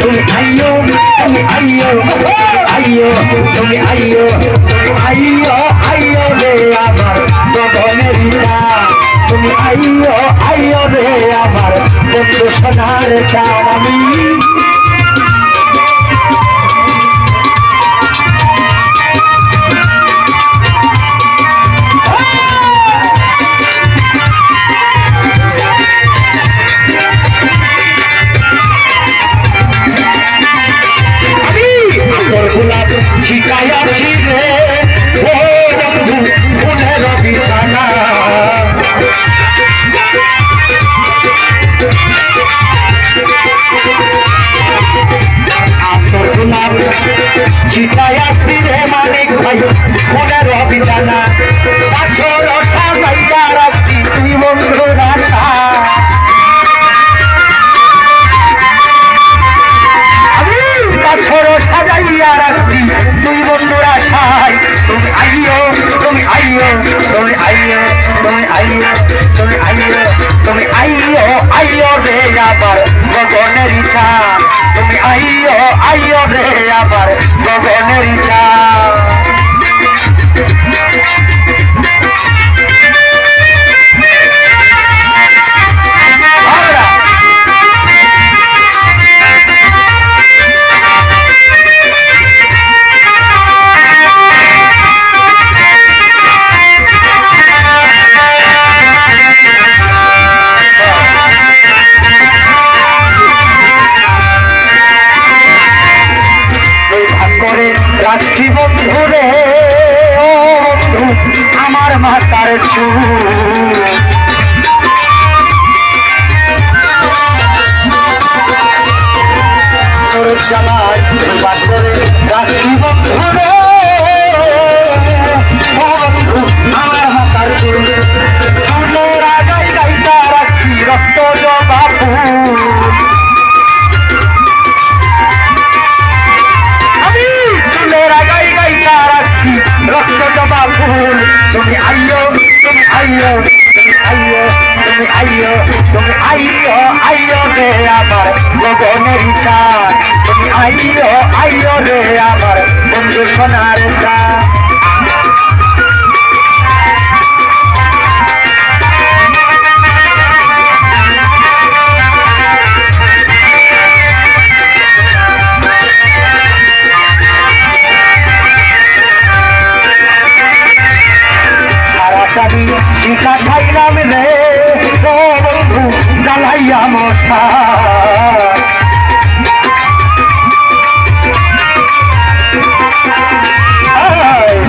তুমি আইয়ো তুমি আইয়ো আইয়ো তুমি আইয়ো আইয়ো আইয়ো রে আমার গগনের চাঁদ তুমি আইয়ো আইয়ো রে আমার বন্ধু সোনার চাঁদ আমি শিকায়াছি রে ও বন্ধু ফুলের বিছানা আতর গোলাপ শিকায়াছি রে মানিক ভাই ফুলের বিছানা পাথর সাজাইয়া রাখছি তুই বন্ধু রাখা পাথর সাজাইয়া রাখছি তুই বন্ধুর আশায় তুমি আইয়ো তুমি আইয়ো তুমি আইয়ো তুমি আইয়ো তুমি আইয়ো তুমি আইয়ো আইয়ো রে আবার গগনের চাঁদ তুমি আইয়ো আইয়ো রে আবার গগনের চাঁদ রাখছি বন্ধু রে ও বন্ধু আমার মাতার চুল চালাই বাসরে রাখছি বন্ধু রে ও বন্ধু আমার মাতার চুল চুলের আগাই গাইতা রাখছি রক্ত জবা ফুল রক্ত জবা ফুল তুমি আইয়ো তুমি আইয়ো তুমি আইয়ো তুমি আইয়ো তুমি আইয়ো আইয়ো রে আমার গগনের চাঁদ তুমি আইয়ো আইয়ো রে আমার বন্ধু সোনার চাঁদ শিকা খাইলাম রে ও বন্ধু জ্বালাইয়া মশা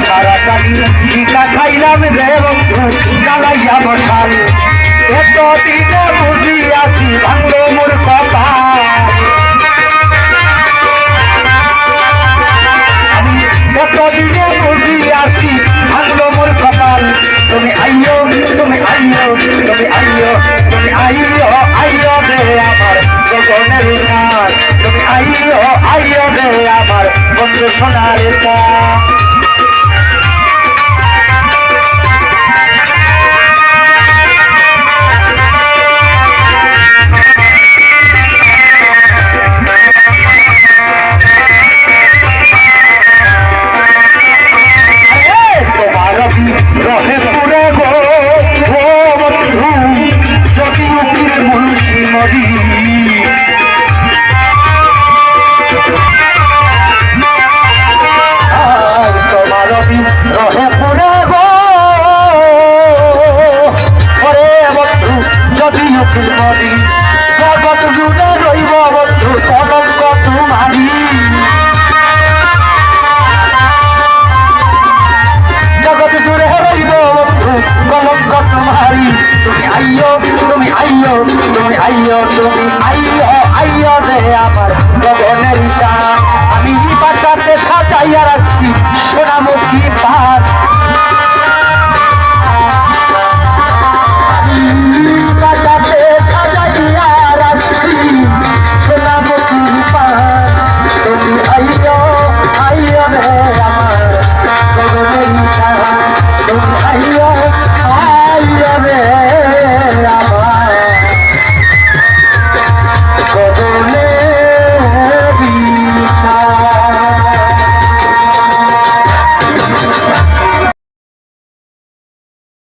সারাটানি শিকা খাইলাম রে বন্ধু জ্বালাইয়া মশাল এত দিনে বুঝি আছি ভাঙলো মোর কথা আমি এত দিনে বুঝি আছি ভাঙলো মোর কপাল তুমি আইয়ো তুমি আইয়ো তুমি আইয়ো তুমি আইয়ো আইয়ো রে আমার গগনের চাঁদ তুমি আইয়ো আইয়ো রে আমার বন্ধু সোনার চাঁদ